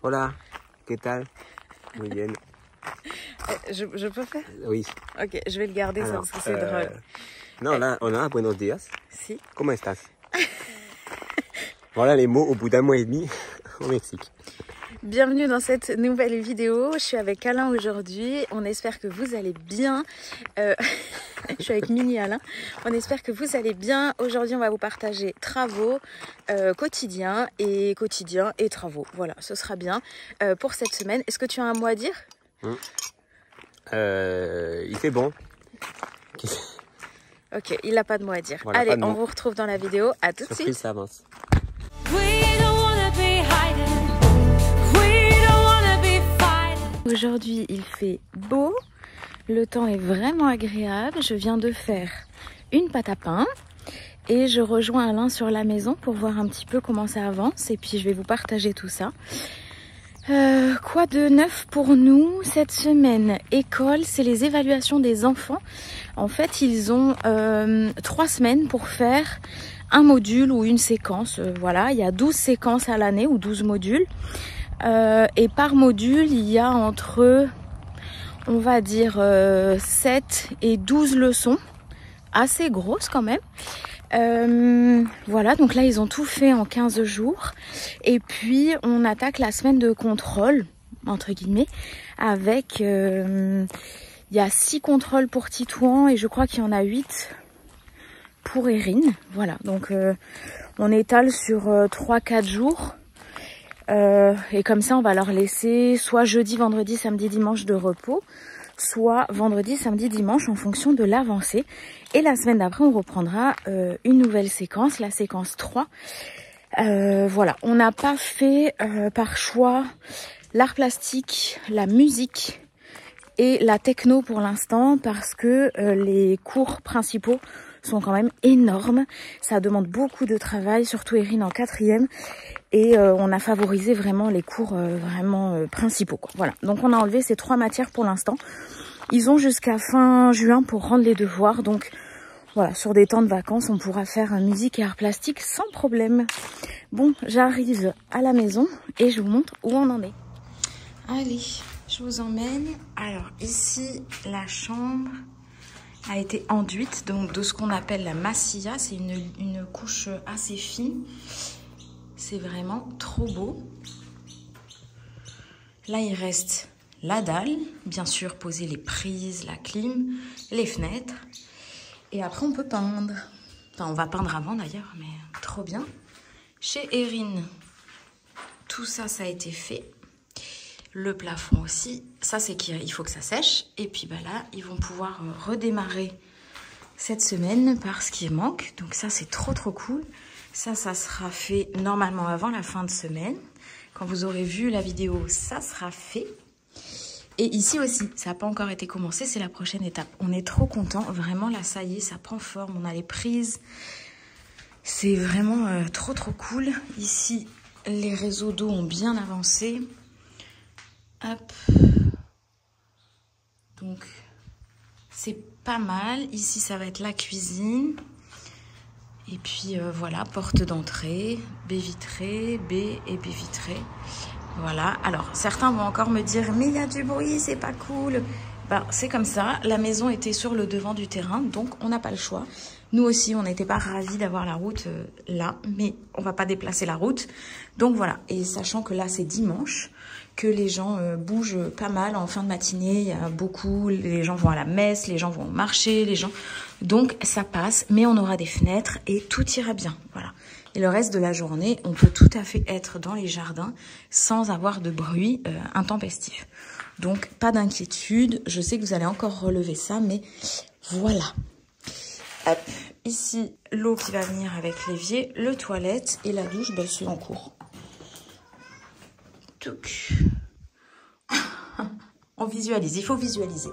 Hola, ¿qué tal? Muy bien. Je peux faire? Oui. Ok, je vais le garder ça Alors, parce que c'est drôle. Non, là, on a buenos días. Si. ¿Cómo estás? Voilà les mots au bout d'un mois et demi au Mexique. Bienvenue dans cette nouvelle vidéo. Je suis avec Alain aujourd'hui. On espère que vous allez bien. Je suis avec Mini Alain. On espère que vous allez bien. Aujourd'hui, on va vous partager travaux quotidiens et travaux. Voilà, ce sera bien pour cette semaine. Est-ce que tu as un mot à dire? Il fait bon. Ok, il n'a pas de mot à dire. Voilà, allez, on vous retrouve dans la vidéo. À tout de suite. Ça avance. Aujourd'hui, il fait beau. Le temps est vraiment agréable. Je viens de faire une pâte à pain. Et je rejoins Alain sur la maison pour voir un petit peu comment ça avance. Et puis, je vais vous partager tout ça. Quoi de neuf pour nous cette semaine? École, c'est les évaluations des enfants. En fait, ils ont 3 semaines pour faire un module ou une séquence. Voilà, il y a 12 séquences à l'année ou 12 modules. Et par module, il y a entre, on va dire, 7 et 12 leçons. Assez grosses quand même. Voilà, donc là ils ont tout fait en 15 jours et puis on attaque la semaine de contrôle entre guillemets avec il y a 6 contrôles pour Titouan et je crois qu'il y en a 8 pour Erin. Voilà, donc on étale sur 3-4 jours et comme ça on va leur laisser soit jeudi, vendredi, samedi, dimanche de repos, soit vendredi, samedi, dimanche en fonction de l'avancée. Et la semaine d'après, on reprendra une nouvelle séquence, la séquence 3. Voilà, on n'a pas fait par choix l'art plastique, la musique et la techno pour l'instant parce que les cours principaux sont quand même énormes. Ça demande beaucoup de travail, surtout Erin en 4e. Et on a favorisé vraiment les cours principaux, quoi. Voilà, donc on a enlevé ces 3 matières pour l'instant. Ils ont jusqu'à fin juin pour rendre les devoirs. Donc voilà, sur des temps de vacances, on pourra faire musique et art plastique sans problème. Bon, j'arrive à la maison et je vous montre où on en est. Allez, je vous emmène. Alors ici, la chambre a été enduite donc de ce qu'on appelle la massilla. C'est une couche assez fine. C'est vraiment trop beau. Là, il reste la dalle, bien sûr, poser les prises, la clim, les fenêtres. Et après, on peut peindre. Enfin, on va peindre avant d'ailleurs, mais trop bien. Chez Erin, tout ça, ça a été fait. Le plafond aussi. Ça, c'est qu'il faut que ça sèche. Et puis bah là, ils vont pouvoir redémarrer cette semaine parce qu'il manque. Donc ça, c'est trop cool. Ça sera fait normalement avant la fin de semaine. Quand vous aurez vu la vidéo, ça sera fait. Et ici aussi, ça n'a pas encore été commencé, c'est la prochaine étape. On est trop contents, vraiment là, ça y est, ça prend forme, on a les prises. C'est vraiment trop cool. Ici, les réseaux d'eau ont bien avancé. Hop. Donc, c'est pas mal. Ici, ça va être la cuisine. Et puis voilà, porte d'entrée, baie vitrée, baie et baie vitrée. Voilà, alors certains vont encore me dire mais il y a du bruit, c'est pas cool. Ben, c'est comme ça, la maison était sur le devant du terrain, donc on n'a pas le choix. Nous aussi, on n'était pas ravis d'avoir la route là, mais on va pas déplacer la route. Donc voilà, et sachant que là c'est dimanche, que les gens bougent pas mal en fin de matinée, il y a beaucoup, les gens vont à la messe, les gens vont au marché, les gens... Donc ça passe, mais on aura des fenêtres et tout ira bien, voilà. Et le reste de la journée, on peut tout à fait être dans les jardins sans avoir de bruit intempestif. Donc, pas d'inquiétude. Je sais que vous allez encore relever ça, mais voilà. Hop, ici, l'eau qui va venir avec l'évier, le toilette et la douche, ben, c'est en cours. Touc. On visualise, il faut visualiser.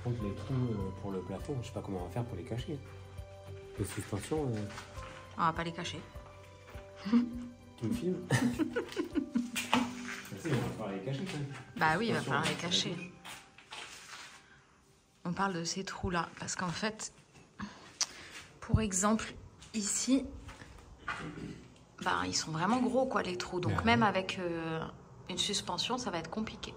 contre, les trous pour le plafond, je sais pas comment on va faire pour les cacher. Les suspensions. On va pas les cacher. Tu me filmes? Il va falloir les cacher quand même. Bah oui, il va falloir les cacher. On parle de ces trous-là parce qu'en fait, pour exemple, ici, bah, ils sont vraiment gros quoi les trous. Donc même avec une suspension, ça va être compliqué.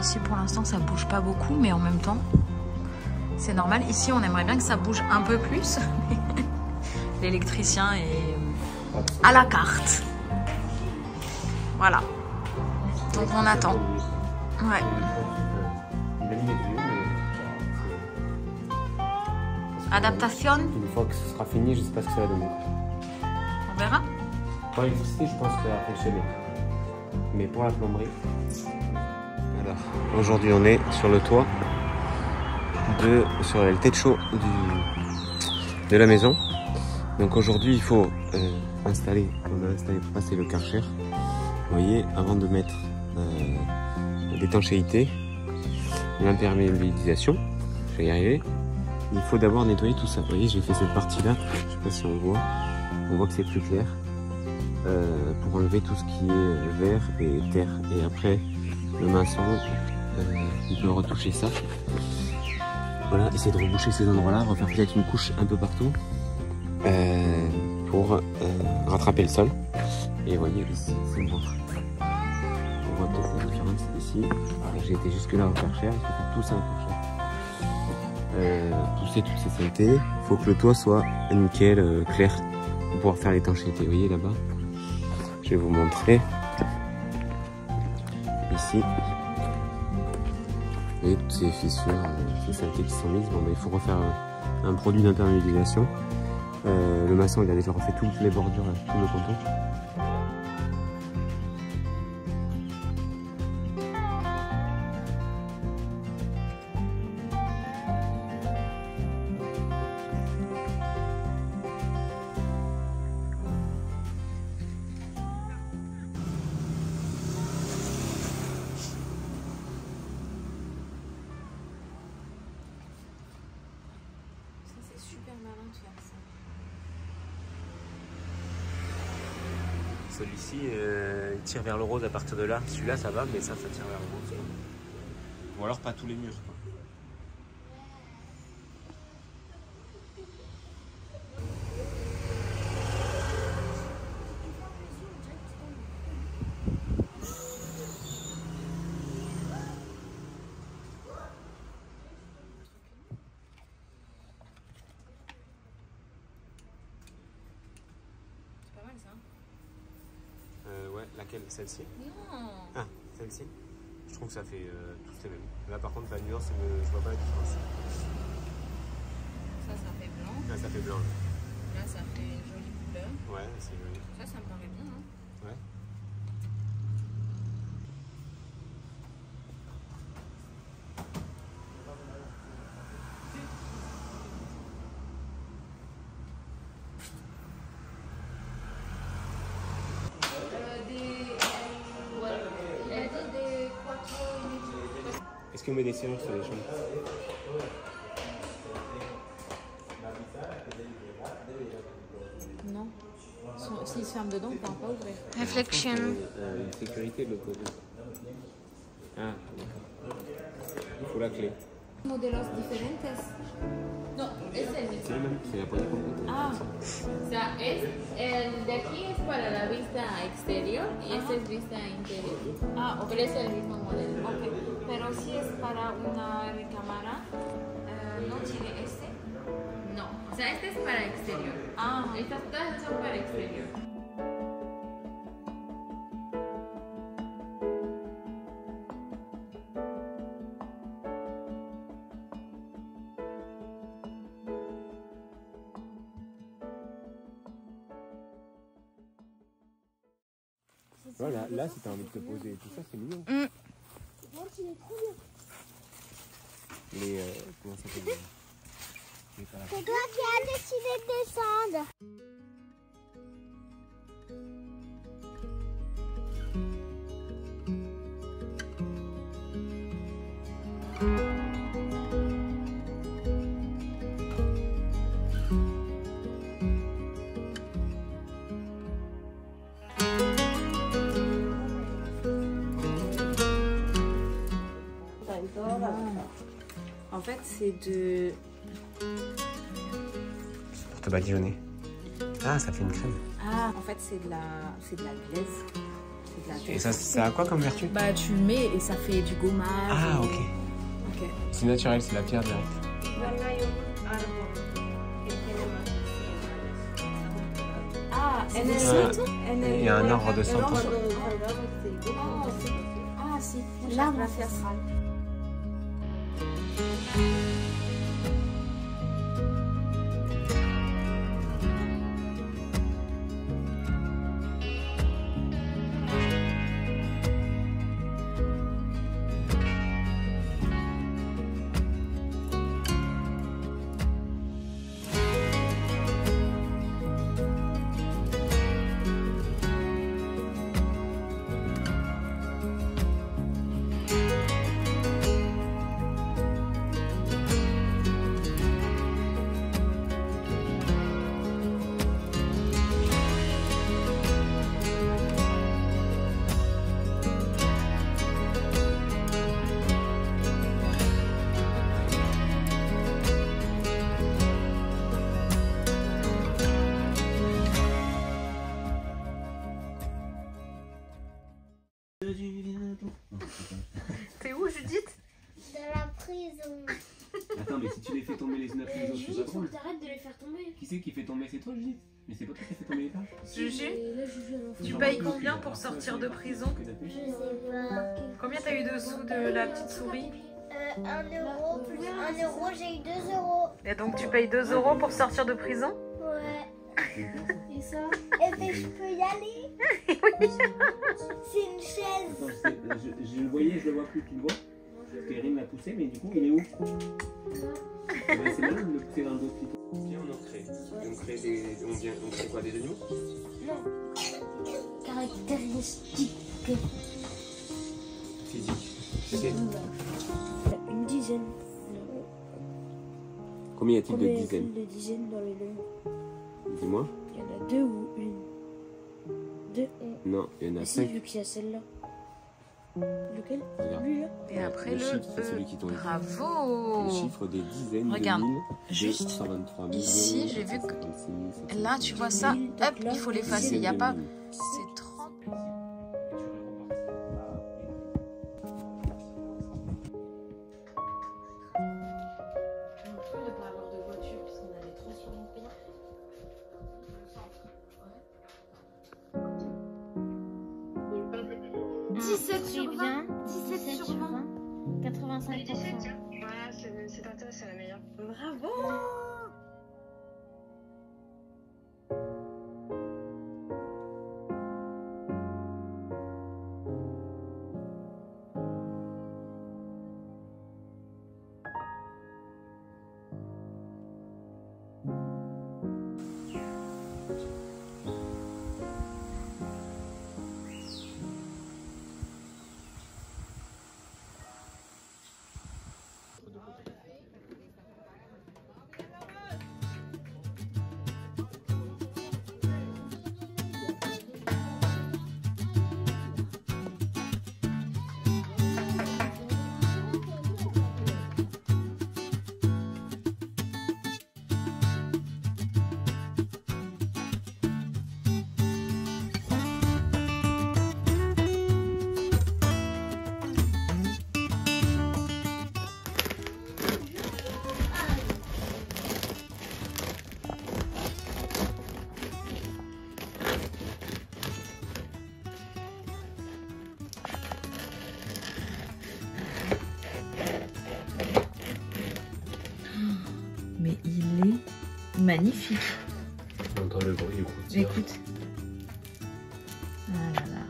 Ici pour l'instant ça bouge pas beaucoup, mais en même temps c'est normal. Ici on aimerait bien que ça bouge un peu plus. L'électricien est à la carte. Voilà. Donc on attend. Ouais. Adaptation. Une fois que ce sera fini, je sais pas ce que ça va donner. On verra. Pour l'électricité, je pense que ça va fonctionner. Mais pour la plomberie. Alors, aujourd'hui, on est sur le toit, sur le techo de la maison. Donc aujourd'hui, il faut installer, on a installé pour passer le Karcher. Vous voyez, avant de mettre l'étanchéité, l'imperméabilisation, je vais y arriver. Il faut d'abord nettoyer tout ça. Vous voyez, j'ai fait cette partie-là, je sais pas si on voit que c'est plus clair, pour enlever tout ce qui est verre et terre. Et après, le maçon, il peut retoucher ça. Voilà, essayer de reboucher ces endroits-là, refaire peut-être une couche un peu partout pour rattraper le sol. Et vous voyez ici, c'est bon. On voit peut-être la différence ici. J'ai été jusque là au Karcher, il faut faire tout ça au Karcher. Pousser toutes ces saletés. Il faut que le toit soit nickel, clair, pour pouvoir faire l'étanchéité. Vous voyez là-bas, je vais vous montrer. Ici, et toutes ces fissures, ces saletés qui sont mises. Bon, mais il faut refaire un produit d'imperméabilisation. Le maçon, il a déjà refait toutes les bordures, tout le contour. Celui-ci, il tire vers le rose à partir de là. Celui-là, ça va, mais ça tire vers le rose. Ou alors pas tous les murs, quoi. Ouais, laquelle? Celle-ci? Non. Ah, celle-ci? Je trouve que ça fait tous les mêmes. Là par contre la nuance, je vois pas la différence. Ça fait blanc. Là ça fait blanc. Là ça fait une jolie couleur. Ouais, c'est joli. Ça me paraît bien. Hein. Ouais. Est-ce qu'on met des serrures sur les chambres? Non. S'ils se ferment dedans, on ne peut pas ouvrir. Reflection. Une sécurité de l'autre côté. Ah, il faut la clé. Modelos diferentes. No, es el mismo. C'est le même, c'est la poignée complète. Ah, o sea, el de aquí es para la vista exterior y este es vista interior. Ah, ok. Pero es el mismo modelo. Ok. Pero si es para una recámara, ¿no tiene este? No, o sea, este es para exterior. Ah, Todas son para exterior. Voilà, là, si t'as envie de te poser et tout ça, c'est mignon. Les, comment ça s'appelle? C'est toi qui as décidé de descendre. En fait, c'est de... Pour te badigeonner. Ah, ça fait une crème. Ah, en fait, c'est de la glaise. C'est de la glaise. Et ça a quoi comme vertu? Bah, tu le mets et ça fait du gommage. Ah, ok. Ok. C'est naturel, c'est la pierre directe. Ah, Il y a un arbre de 100 ans. Ah, si. L'arbre. T'es où, Judith? Dans la prison. Attends, mais si tu les fais tomber les unes après les autres, c'est pas drôle. T'arrêtes de les faire tomber. Qui c'est qui fait tomber? C'est toi, Judith? Mais c'est pas toi qui fait tomber les pages? Juju, tu Tu payes combien pour sortir de prison? Je sais pas. Combien t'as eu dessous de la petite souris? 1 euro plus 1 euro, j'ai eu 2 euros. Et donc tu payes 2 euros pour sortir de prison? Ouais. Et ça? Eh ben je peux y aller. C'est une chaise. Attends, je le voyais, je le vois plus, tu le vois? Perrine l'a poussé, mais du coup, il est où? C'est malin de le pousser dans le dos plutôt. Viens, on en crée. On crée quoi, des animaux? Non. Caractéristiques. Physique. C'est... Une dizaine. Combien y a-t-il de Combien y dizaines? a-t-il de dizaines dans les lieux? Dis-moi. Il y en a 2 ou une? 2. Non, il y en a Si, 5. vu qu'il y a celle-là. Lequel? Regarde. Lui là. Et après Le le chiffre, c'est celui qui tombe. Bravo! Le chiffre des dizaines Regarde, de mille. juste 223 millions, ici, j'ai vu que 756, là, tu vois ça, hop, il faut l'effacer. Il n'y a pas... C'est 30... De pas avoir de voiture puisqu'on avait trop sur mon pays. 17 sur 20. 17 sur 20. 85%. 17, voilà, c'est pas toi, c'est la meilleure. Bravo! Mais il est magnifique. On entend le bruit du coup. Écoute. Ah là là.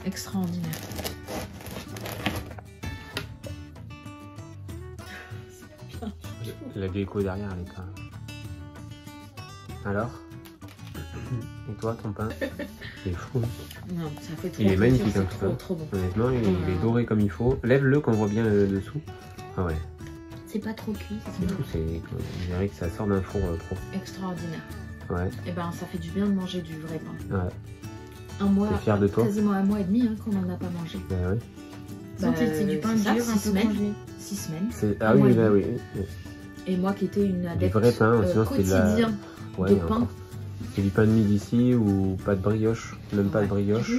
Extraordinaire. La déco derrière, elle est pas... Alors? Et toi, ton pain? Il est fou. Non, ça fait trop. Il est magnifique, c'est un peu. trop bon. Honnêtement, il est doré comme il faut. Lève-le qu'on voit bien le dessous. Ah ouais. C'est pas trop cuit. C'est tout, on dirait que ça sort d'un four pro. Extraordinaire. Ouais. Et ben, ça fait du bien de manger du vrai pain. Ouais. Un mois, t'es fier de toi? Quasiment un mois et demi qu'on n'en a pas mangé. Bah ouais. C'est du pain dur, 6 semaines. 6 semaines. Ah oui, bah oui. Et moi qui étais une adepte du vrai pain, sinon quotidien de pain. Encore. C'est du pain de mie ici ou pas de brioche, même pas de brioche.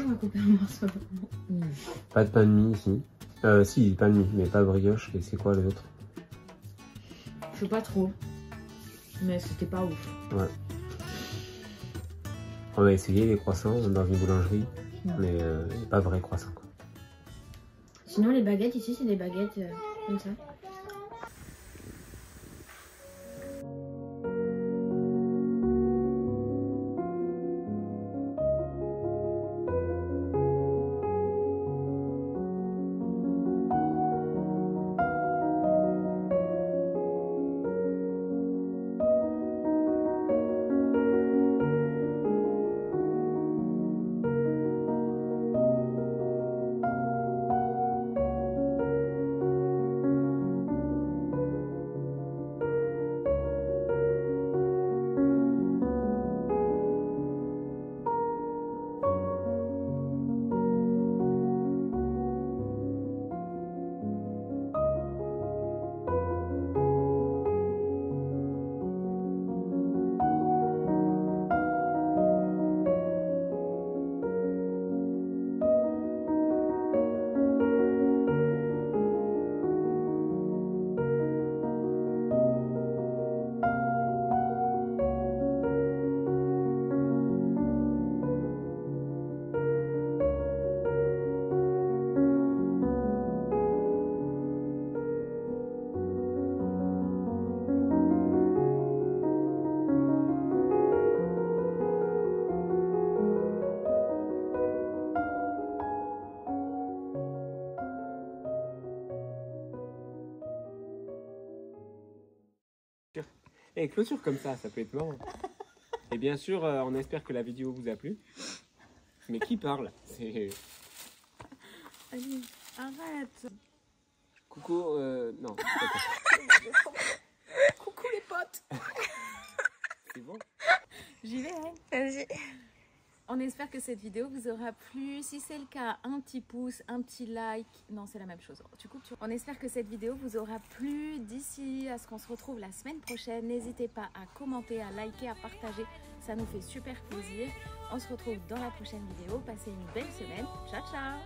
Pas de pain de mie ici. Si, pain de mie, mais pas brioche. Et c'est quoi l'autre? Je sais pas trop. Mais c'était pas ouf. Ouais. On a essayé les croissants dans une boulangerie, mais pas vrai croissant. Quoi. Sinon les baguettes ici, c'est des baguettes comme ça. Et clôture comme ça peut être marrant. Et bien sûr, on espère que la vidéo vous a plu. Mais qui parle? C'est... Allez, arrête. Coucou, non. Coucou les potes. C'est bon? J'y vais, hein. Vas-y. On espère que cette vidéo vous aura plu. Si c'est le cas, un petit pouce, un petit like. Non, c'est la même chose. Tu coupes, On espère que cette vidéo vous aura plu. D'ici à ce qu'on se retrouve la semaine prochaine, n'hésitez pas à commenter, à liker, à partager. Ça nous fait super plaisir. On se retrouve dans la prochaine vidéo. Passez une belle semaine. Ciao, ciao.